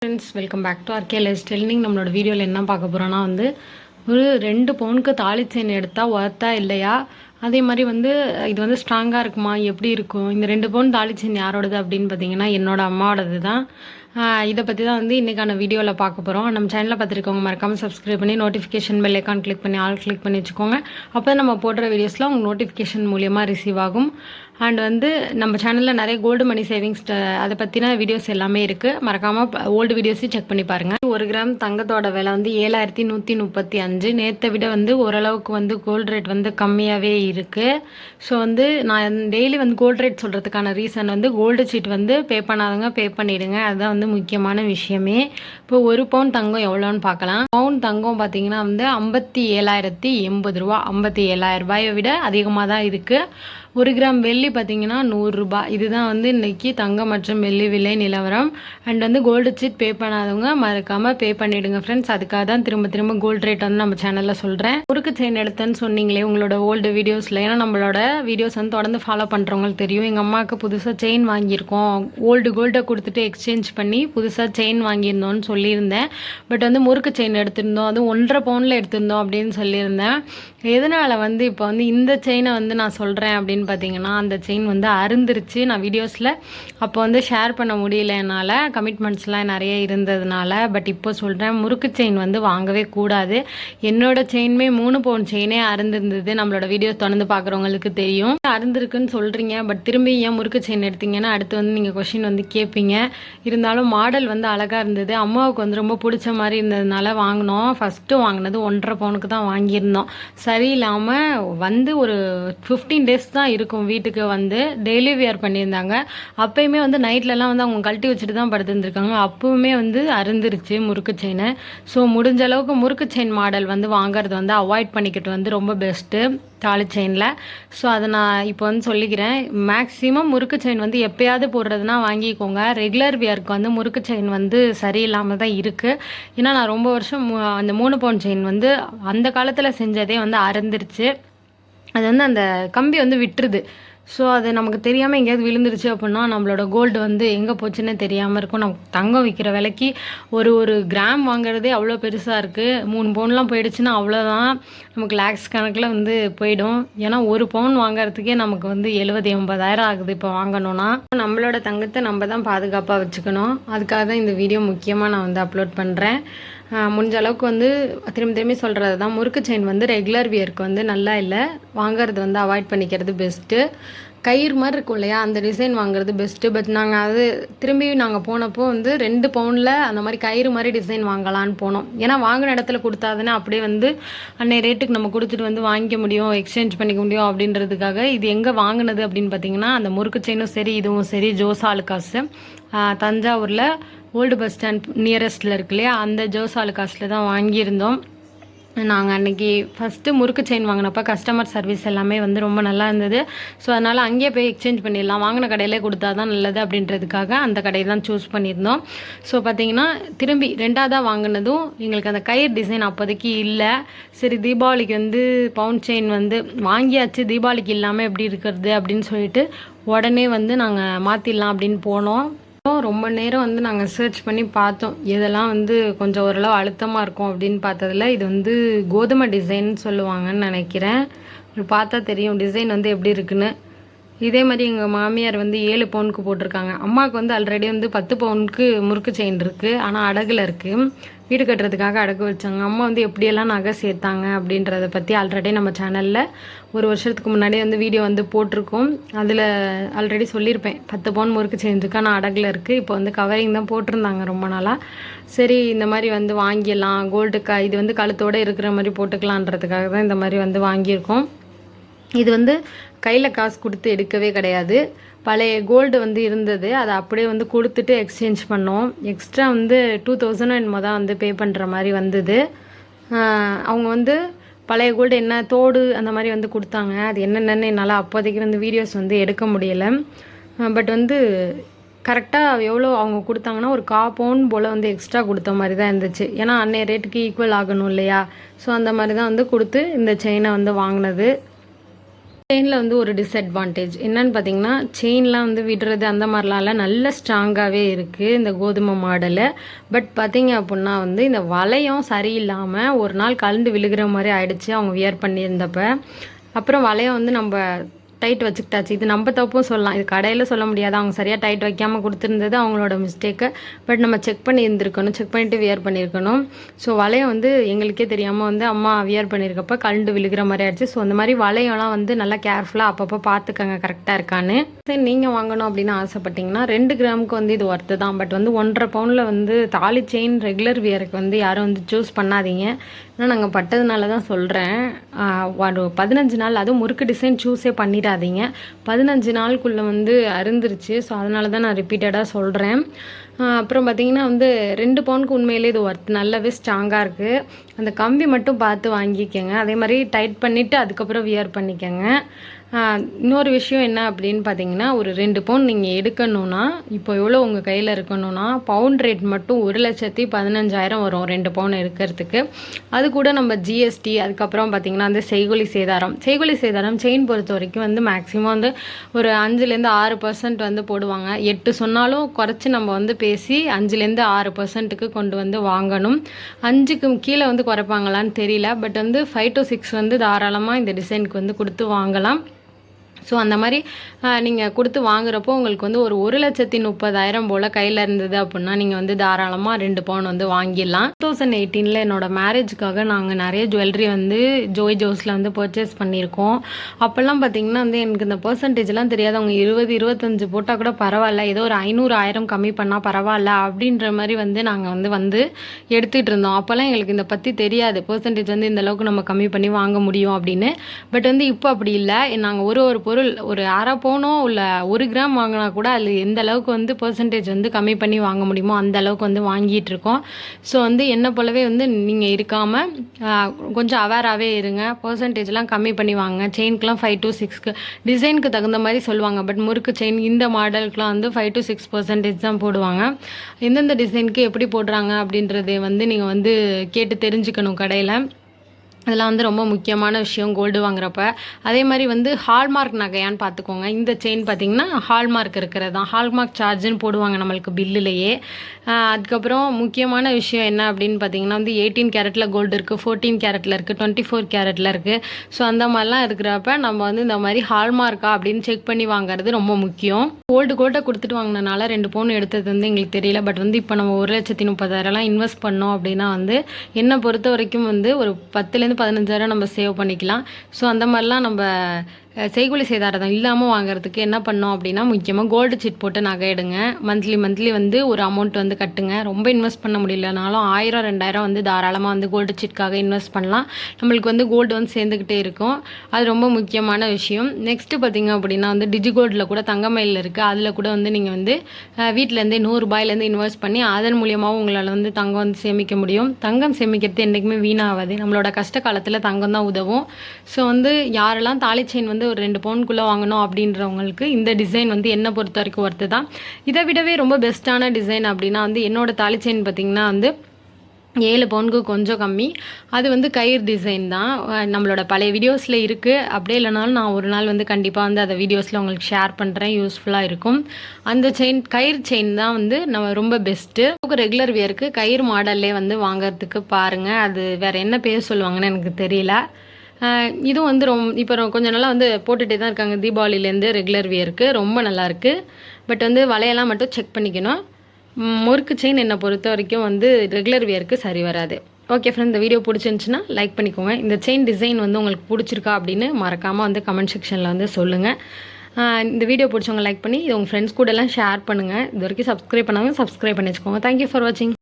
Friends, welcome back to RK lifestyle. நீங்கள் நம்மளோட வீடியோவில் என்ன பார்க்க போகிறோன்னா ஒரு 2 பவுனுக்கு தாலி செயின் எடுத்தால் ஒர்த்தா இல்லையா, அதே மாதிரி இது ஸ்ட்ராங்காக இருக்குமா, எப்படி இருக்கும், இந்த 2 பவுன் தாலி செயின் யாரோடது அப்படின்னு பார்த்தீங்கன்னா என்னோட அம்மாவோடது தான். இதை பற்றி தான் இன்றைக்கான வீடியோவில் பார்க்க போகிறோம். நம்ம சேனலில் பார்த்துருக்கவங்க மறக்காமல் சப்ஸ்கிரைப் பண்ணி நோட்டிஃபிகேஷன் பெல் ஐக்கான் கிளிக் பண்ணி ஆல் கிளிக் பண்ணி வச்சுக்கோங்க. அப்போ நம்ம போடுற வீடியோஸில் உங்கள் நோட்டிஃபிகேஷன் மூலியமாக ரிசீவ் ஆகும். அண்ட் நம்ம சேனலில் நிறைய கோல்டு மணி சேவிங்ஸ் அதை பற்றின வீடியோஸ் எல்லாமே இருக்குது. மறக்காமல் ஓல்டு வீடியோஸையும் செக் பண்ணி பாருங்கள். 1 கிராம் தங்கத்தோட விலை 7135. நேற்றை விட ஓரளவுக்கு கோல்டு ரேட் கம்மியாகவே இருக்குது. ஸோ நான் டெய்லி கோல்டு ரேட் சொல்கிறதுக்கான ரீசன் கோல்டு சீட் பே பண்ணாதவங்க பே பண்ணிவிடுங்க. அதுதான் முக்கியமான விஷயமே. இப்போ 1 பவுன் தங்கம் எவ்வளோன்னு பார்க்கலாம். பவுன் தங்கம் பார்த்தீங்கன்னா 57,080 ரூபா. 57,000 ரூபாயை விட அதிகமாக தான் இருக்குது. 1 கிராம் வெள்ளி பார்த்தீங்கன்னா 100 ரூபாய். இதுதான் இன்னைக்கு தங்கம் மற்றும் வெள்ளி விலை நிலவரம். அண்ட் கோல்டு சீட் பே பண்ணாதவங்க மறக்காமல் பே பண்ணிவிடுங்க ஃப்ரெண்ட்ஸ். அதுக்காக தான் திரும்ப கோல்டு ரேட் நம்ம சேனலில் சொல்கிறேன். முறுக்கு செயின் எடுத்தேன்னு சொன்னீங்களே உங்களோட ஓல்டு வீடியோஸில், ஏன்னா நம்மளோட வீடியோஸ் தொடர்ந்து ஃபாலோ பண்ணுறவங்களுக்கு தெரியும். எங்கள் அம்மாவுக்கு புதுசாக செயின் வாங்கியிருக்கோம், ஓல்டு கோல்டை கொடுத்துட்டு எக்ஸ்சேஞ்ச் பண்ணி புதுசாக செயின் வாங்கியிருந்தோன்னு சொல்லியிருந்தேன். பட் முறுக்கு செயின் எடுத்திருந்தோம், அது 1.5 பவுனில் எடுத்திருந்தோம் அப்படின்னு சொல்லியிருந்தேன். எதனால் இப்போ இந்த செயினை நான் சொல்கிறேன் அப்படின்னு பார்த்தீங்கன்னா, அந்த செயின் அருந்துருச்சு. நான் வீடியோஸில் அப்போ ஷேர் பண்ண முடியல, என்னால் கமிட்மெண்ட்ஸ்லாம் நிறைய இருந்ததுனால. பட் இப்போ சொல்கிறேன், முறுக்கு செயின் வாங்கவே கூடாது. என்னோட செயினுமே 3 பவுன் செயினே அருந்திருந்தது. நம்மளோட வீடியோஸ் தொடர்ந்து பார்க்குறவங்களுக்கு தெரியும். அருந்திருக்குன்னு சொல்கிறீங்க, பட் திரும்பி ஏன் முறுக்கு செயின் எடுத்தீங்கன்னா அடுத்து நீங்கள் கொஷின் கேட்பீங்க. இருந்தாலும் மாடல் அழகாக இருந்தது. அம்மாவுக்கு ரொம்ப பிடிச்ச மாதிரி இருந்ததுனால வாங்கினோம். ஃபஸ்ட்டு வாங்கினது 1.5 பவுனுக்கு தான் வாங்கியிருந்தோம். சரியில்லாமல் ஒரு 15 டேஸ் தான் இருக்கும் வீட்டுக்கு டெய்லி வியர் பண்ணியிருந்தாங்க. அப்பயுமே நைட்லலாம் அவங்க கழட்டி வச்சுட்டு தான் படுத்துருந்துருக்காங்க. அப்பவுமே அருந்துருச்சு முறுக்கு செயின். ஸோ முடிஞ்ச அளவுக்கு முறுக்கு செயின் மாடல் வாங்குறது அவாய்ட் பண்ணிக்கிட்டு ரொம்ப பெஸ்ட்டு தாலி செயினில். ஸோ அதை நான் இப்போ சொல்லிக்கிறேன். மேக்ஸிமம் முறுக்கு செயின் எப்போயாவது போடுறதுனா வாங்கிக்கோங்க. ரெகுலர் வியருக்கு முறுக்கு செயின் சரியில்லாமல் தான் இருக்குது. ஏன்னா நான் ரொம்ப வருஷம் அந்த 3 பவுன் செயின் அந்த காலத்தில் செஞ்சதே அறந்துருச்சு. அது அந்த கம்பி விட்டுருது. ஸோ அது நமக்கு தெரியாமல் எங்கேயாவது விழுந்துருச்சு அப்படின்னா நம்மளோட கோல்டு எங்கே போச்சுன்னு தெரியாமல் இருக்கும். நமக்கு தங்கம் விற்கிற விலைக்கு ஒரு கிராம் வாங்குறதே அவ்வளோ பெருசாக இருக்குது. 3 பவுன்லாம் போயிடுச்சுன்னா அவ்வளோதான், நமக்கு லேக்ஸ் கணக்கில் போயிடும். ஏன்னா 1 பவுன் வாங்குறதுக்கே நமக்கு 70,000-80,000 ஆகுது இப்போ வாங்கணும்னா. நம்மளோட தங்கத்தை நம்ம தான் பாதுகாப்பாக வச்சுக்கணும். அதுக்காக தான் இந்த வீடியோ முக்கியமாக நான் அப்லோட் பண்ணுறேன். முடிஞ்ச அளவுக்கு திரும்பி சொல்கிறது தான், முறுக்கு செயின் ரெகுலர் வியருக்கு நல்லா இல்லை. வாங்குறது அவாய்ட் பண்ணிக்கிறது பெஸ்ட்டு. கயிறு மாதிரி இருக்கும் இல்லையா, அந்த டிசைன் வாங்குறது பெஸ்ட்டு. பட் நாங்கள் அது திரும்பி நாங்கள் போனப்போ 2 பவுனில் அந்த மாதிரி கயிறு மாதிரி டிசைன் வாங்கலான்னு போனோம். ஏன்னா வாங்கின இடத்துல கொடுத்தாதுன்னா அப்படியே அன்னைய ரேட்டுக்கு நம்ம கொடுத்துட்டு வாங்கிக்க முடியும், எக்ஸ்சேஞ்ச் பண்ணிக்க முடியும் அப்படின்றதுக்காக. இது எங்கே வாங்கினது அப்படின்னு பார்த்தீங்கன்னா, அந்த முறுக்கு செயினும் சரி இதுவும் சரி ஜோஸ் ஆலுகாஸு, தஞ்சாவூரில் ஓல்டு பஸ் ஸ்டாண்ட் நியரஸ்ட்டில் இருக்கு இல்லையா, அந்த ஜோஸ் ஆலுகாஸில் தான் வாங்கியிருந்தோம். நாங்கள் அன்றைக்கி ஃபஸ்ட்டு முறுக்கு செயின் வாங்கினப்போ கஸ்டமர் சர்வீஸ் எல்லாமே ரொம்ப நல்லா இருந்தது. ஸோ அதனால் அங்கேயே போய் எக்ஸ்சேஞ்ச் பண்ணிடலாம், வாங்கின கடையிலே கொடுத்தா தான் நல்லது அப்படின்றதுக்காக அந்த கடையை தான் சூஸ் பண்ணியிருந்தோம். ஸோ பார்த்திங்கன்னா திரும்பி 2ஆவதாக வாங்கினதும் எங்களுக்கு அந்த கயிறு டிசைன் அப்போதைக்கு இல்லை. சரி தீபாவளிக்கு பவுன் செயின் வாங்கியாச்சு, தீபாவளிக்கு இல்லாமல் எப்படி இருக்கிறது அப்படின்னு சொல்லிட்டு உடனே நாங்கள் மாற்றிடலாம் அப்படின்னு போனோம். ரொம்ப நேரம் நாங்கள் சர்ச் பண்ணி பார்த்தோம், இதெல்லாம் கொஞ்சம் ஓரளவு அழுத்தமாக இருக்கும் அப்படின்னு பார்த்ததில் இது கோதுமை டிசைன் சொல்லுவாங்கன்னு நினைக்கிறேன். பார்த்தா தெரியும் டிசைன் எப்படி இருக்குன்னு. இதே மாதிரி எங்கள் மாமியார் 7 பவுனுக்கு போட்டிருக்காங்க. அம்மாவுக்கு ஆல்ரெடி 10 பவுனுக்கு முறுக்கு செயின் இருக்குது, ஆனால் அடகுல இருக்குது. வீடு கட்டுறதுக்காக அடகு வச்சாங்க. அம்மா எப்படியெல்லாம் நகை சேர்த்தாங்க அப்படின்றத பற்றி ஆல்ரெடி நம்ம சேனலில் 1 வருஷத்துக்கு முன்னாடி வீடியோ போட்டிருக்கோம். அதில் ஆல்ரெடி சொல்லியிருப்பேன், 10 பவுன் முறுக்கு செயின் இருக்கு, ஆனால் அடகுல இருக்குது. இப்போ கவரிங் தான் போட்டிருந்தாங்க ரொம்ப நாளாக. சரி இந்த மாதிரி வாங்கிடலாம், கோல்டு இது கழுத்தோடு இருக்கிற மாதிரி போட்டுக்கலான்றதுக்காக தான் இந்த மாதிரி வாங்கியிருக்கோம். இது கையில் காசு கொடுத்து எடுக்கவே கிடையாது. பழைய கோல்டு இருந்தது, அதை அப்படியே கொடுத்துட்டு எக்ஸ்சேஞ்ச் பண்ணோம். எக்ஸ்ட்ரா 2,000 என்னமோ தான் பே பண்ணுற மாதிரி வந்தது. அவங்க பழைய கோல்டு என்ன தோடு அந்த மாதிரி கொடுத்தாங்க. அது என்னென்னு என்னால் அப்போதைக்கு வீடியோஸ் எடுக்க முடியலை. பட் கரெக்டாக எவ்வளோ அவங்க கொடுத்தாங்கன்னா ஒரு 1/4 பவுன் போல் எக்ஸ்ட்ரா கொடுத்த மாதிரி தான் இருந்துச்சு. ஏன்னா அன்னைய ரேட்டுக்கு ஈக்குவல் ஆகணும் இல்லையா. ஸோ அந்த மாதிரி தான் கொடுத்து இந்த செயினை வாங்கினது. செயினில் வந்து ஒரு டிஸ்அட்வான்டேஜ் என்னன்னு பார்த்தீங்கன்னா, செயின்லாம் வந்து விடுறது அந்த மாதிரிலாம் இல்லை, நல்ல ஸ்ட்ராங்காகவே இருக்குது இந்த கோதுமை மாடலு. பட் பார்த்தீங்க அப்படின்னா வந்து இந்த வளையம் சரியில்லாமல் ஒரு நாள் கழண்டு விழுகிற மாதிரி ஆயிடுச்சு அவங்க வியர் பண்ணியிருந்தப்ப. அப்புறம் வளையம் வந்து நம்ம டைட் வச்சுக்கிட்டாச்சு. இது நம்ம தப்பும் சொல்லலாம், இது கடையில் சொல்ல முடியாது. அவங்க சரியாக டைட் வைக்காமல் கொடுத்துருந்தது அவங்களோட மிஸ்டேக்கு. பட் நம்ம செக் பண்ணி இருந்திருக்கணும், செக் பண்ணிவிட்டு வியர் பண்ணியிருக்கணும். ஸோ வளையம் வந்து எங்களுக்கே தெரியாமல் வந்து அம்மா வியர் பண்ணியிருக்கப்ப கழண்டு விழுகிற மாதிரி ஆயிடுச்சு. ஸோ அந்த மாதிரி வளையம்லாம் வந்து நல்லா கேர்ஃபுல்லாக அப்பப்போ பார்த்துக்கங்க கரெக்டாக இருக்கான்னு. சரி, நீங்கள் வாங்கணும் அப்படின்னு ஆசைப்பட்டீங்கன்னா 2 கிராமுக்கு வந்து இது ஒர்த்து தான். பட் வந்து 1.5 பவுனில் வந்து தாலி செயின் ரெகுலர் வியருக்கு வந்து யாரும் வந்து சூஸ் பண்ணாதீங்க. ஏன்னா நாங்கள் பட்டதுனால தான் சொல்கிறேன். ஒரு 15 நாள், அதுவும் முறுக்கு டிசைன் சூஸே பண்ணிடாதீங்க. 15 நாளுக்குள்ளே வந்து அருந்துருச்சு. ஸோ அதனால தான் நான் ரிப்பீட்டடாக சொல்கிறேன். அப்புறம் பார்த்திங்கன்னா வந்து 2 பவுனுக்கு உண்மையிலே இது ஒர்த், நல்லாவே ஸ்ட்ராங்காக இருக்குது. அந்த கம்பி மட்டும் பார்த்து வாங்கிக்கோங்க. அதே மாதிரி டைட் பண்ணிவிட்டு அதுக்கப்புறம் வியர் பண்ணிக்கோங்க. இன்னொரு விஷயம் என்ன அப்படின்னு பார்த்தீங்கன்னா, ஒரு 2 பவுன் நீங்கள் எடுக்கணுன்னா இப்போ எவ்வளோ உங்கள் கையில் இருக்கணும்னா, பவுண்ட் ரேட் மட்டும் 1,15,000 வரும் 2 பவுன் எடுக்கிறதுக்கு. அது கூட நம்ம ஜிஎஸ்டி, அதுக்கப்புறம் பார்த்திங்கன்னா வந்து செய்கூலி சேதாரம் செயின் பொறுத்த வரைக்கும் வந்து மேக்ஸிமம் வந்து ஒரு 5-6% வந்து போடுவாங்க. 8 சொன்னாலும் குறைச்சி நம்ம வந்து பேசி 5-6%க்கு கொண்டு வந்து வாங்கணும். 5க்கு கீழே வந்து குறைப்பாங்களான்னு தெரியல. பட் வந்து 5 to 6 வந்து தாராளமாக இந்த டிசைனுக்கு வந்து கொடுத்து வாங்கலாம். ஸோ அந்த மாதிரி நீங்கள் கொடுத்து வாங்குறப்போ உங்களுக்கு வந்து ஒரு 1,30,000 போல் கையில் இருந்தது அப்படின்னா நீங்கள் வந்து தாராளமாக 2 பவுன் வந்து வாங்கிடலாம். 2018 என்னோடய மேரேஜுக்காக நாங்கள் நிறைய ஜுவல்லரி வந்து ஜோய் ஜோஸில் வந்து பர்ச்சேஸ் பண்ணியிருக்கோம். அப்போல்லாம் பார்த்திங்கன்னா வந்து எனக்கு இந்த பர்சன்டேஜ்லாம் தெரியாது. அவங்க 20-25 போட்டால் கூட பரவாயில்ல, ஏதோ ஒரு 500-1000 கம்மி பண்ணால் பரவாயில்ல அப்படின்ற மாதிரி வந்து நாங்கள் வந்து எடுத்துகிட்டு இருந்தோம். அப்போல்லாம் எங்களுக்கு இந்த பற்றி தெரியாது, பர்சன்டேஜ் வந்து இந்த அளவுக்கு நம்ம கம்மி பண்ணி வாங்க முடியும் அப்படின்னு. பட் வந்து இப்போ அப்படி இல்லை. நாங்கள் ஒரு பொருள் ஒரு 1/2 பவுனோ இல்லை 1 கிராம் வாங்கினா கூட அதில் எந்த அளவுக்கு வந்து பர்சன்டேஜ் வந்து கம்மி பண்ணி வாங்க முடியுமோ அந்த அளவுக்கு வந்து வாங்கிட்டு இருக்கோம். ஸோ வந்து என்ன போலவே வந்து நீங்கள் இருக்காமல் கொஞ்சம் அவேராகவே இருங்க. பர்சன்டேஜ்லாம் கம்மி பண்ணி வாங்க. செயின்க்கெலாம் 5 to 6 டிசைனுக்கு தகுந்த மாதிரி சொல்லுவாங்க. பட் முறுக்கு செயின் இந்த மாடலுக்குலாம் வந்து 5 to 6% தான் போடுவாங்க. எந்தெந்த டிசைனுக்கு எப்படி போடுறாங்க அப்படின்றத வந்து நீங்கள் வந்து கேட்டு தெரிஞ்சுக்கணும் கடையில். அதெல்லாம் வந்து ரொம்ப முக்கியமான விஷயம் கோல்டு வாங்குறப்ப. அதே மாதிரி வந்து ஹால்மார்க் நகையான்னு பார்த்துக்கோங்க. இந்த செயின் பார்த்திங்கன்னா ஹால்மார்க் இருக்கிறது தான், ஹால்மார்க் சார்ஜுன்னு போடுவாங்க நம்மளுக்கு பில்லுலேயே. அதுக்கப்புறம் முக்கியமான விஷயம் என்ன அப்படின்னு பார்த்தீங்கன்னா வந்து 18 கேரட்டில் கோல்டு இருக்குது, 14 கேரட்டில் இருக்குது, 24 கேரட்டில் இருக்குது. ஸோ அந்த மாதிரிலாம் இருக்கிறப்ப நம்ம வந்து இந்த மாதிரி ஹால்மார்க்கா அப்படின்னு செக் பண்ணி வாங்குறது ரொம்ப முக்கியம். கோல்ட்டை கொடுத்துட்டு வாங்கினனால 2 பவுன் எடுத்தது வந்து எங்களுக்கு தெரியல. பட் வந்து இப்போ நம்ம 1,30,000 இன்வெஸ்ட் பண்ணோம் அப்படின்னா வந்து என்னை பொறுத்த வரைக்கும் வந்து ஒரு 10,000-15,000 நம்ம சேவ் பண்ணிக்கலாம். ஸோ அந்த மாதிரிலாம் நம்ம செய்கூலி சேதாரம் இல்லாமல் வாங்குறதுக்கு என்ன பண்ணோம் அப்படின்னா, முக்கியமாக கோல்டு சீட் போட்டு நகை எடுங்க. மந்த்லி வந்து ஒரு அமௌண்ட் வந்து கட்டுங்க. ரொம்ப இன்வெஸ்ட் பண்ண முடியலனாலும் 1000-2000 வந்து தாராளமாக வந்து கோல்டு சீட்காக இன்வெஸ்ட் பண்ணலாம். நம்மளுக்கு வந்து கோல்டு வந்து சேர்ந்துக்கிட்டே இருக்கும். அது ரொம்ப முக்கியமான விஷயம். நெக்ஸ்ட்டு பார்த்திங்க அப்படின்னா வந்து டிஜிகோல்டில் கூட தங்கமயில் இருக்குது. அதில் கூட வந்து நீங்கள் வந்து வீட்டிலேருந்தே ₹100 இன்வெஸ்ட் பண்ணி அதன் மூலியமாகவும் உங்களால் வந்து தங்கம் வந்து சேமிக்க முடியும். தங்கம் சேமிக்கிறது என்றைக்குமே வீணாகாது. நம்மளோட கஷ்ட காலத்தில் தங்கம் தான் உதவும். ஸோ வந்து யாரெல்லாம் தாலி செயின் வந்து ஒரு 2 பவுனுக்குள்ளே வாங்கணும் அப்படின்றவங்களுக்கு இந்த டிசைன் வந்து என்னை பொறுத்த வரைக்கும் ஒர்த்து தான். இதை விடவே ரொம்ப பெஸ்ட்டான டிசைன் அப்படின்னா வந்து என்னோடய தாலி செயின் பார்த்திங்கன்னா வந்து 7 பவுனுக்கு கொஞ்சம் கம்மி. அது வந்து கயிறு டிசைன் தான். நம்மளோட பழைய வீடியோஸில் இருக்குது. அப்படியே இல்லைனாலும் நான் ஒரு நாள் வந்து கண்டிப்பாக வந்து அதை வீடியோஸில் உங்களுக்கு ஷேர் பண்ணுறேன், யூஸ்ஃபுல்லாக இருக்கும். அந்த செயின் கயிறு செயின் தான் வந்து நம்ம ரொம்ப பெஸ்ட்டு. ரெகுலர் வியருக்கு கயிறு மாடல்லே வந்து வாங்கிறதுக்கு பாருங்கள். அது வேறு என்ன பேர் சொல்லுவாங்கன்னு எனக்கு தெரியல. இதுவும் வந்து இப்போ கொஞ்சம் நாளாக வந்து போட்டுகிட்டே தான் இருக்காங்க. தீபாவளிலேருந்து ரெகுலர் வியருக்கு ரொம்ப நல்லாயிருக்கு. பட் வந்து வளையெல்லாம் மட்டும் செக் பண்ணிக்கணும். முறுக்கு செயின் என்னை பொறுத்த வரைக்கும் வந்து ரெகுலர் வியருக்கு சரி வராது. ஓகே ஃப்ரெண்ட், இந்த வீடியோ பிடிச்சிருந்துச்சுன்னா லைக் பண்ணிக்கோங்க. இந்த செயின் டிசைன் வந்து உங்களுக்கு பிடிச்சிருக்கா அப்படின்னு மறக்காமல் வந்து கமெண்ட் செக்ஷனில் வந்து சொல்லுங்கள். இந்த வீடியோ பிடிச்சவங்க லைக் பண்ணி இது உங்கள் ஃப்ரெண்ட்ஸ் கூடலாம் ஷேர் பண்ணுங்கள். இது வரைக்கும் சப்ஸ்கிரைப் பண்ணாங்க, சப்ஸ்கிரைப் பண்ணி வச்சுக்கோங்க. தேங்க்யூ ஃபார் வாட்சிங்.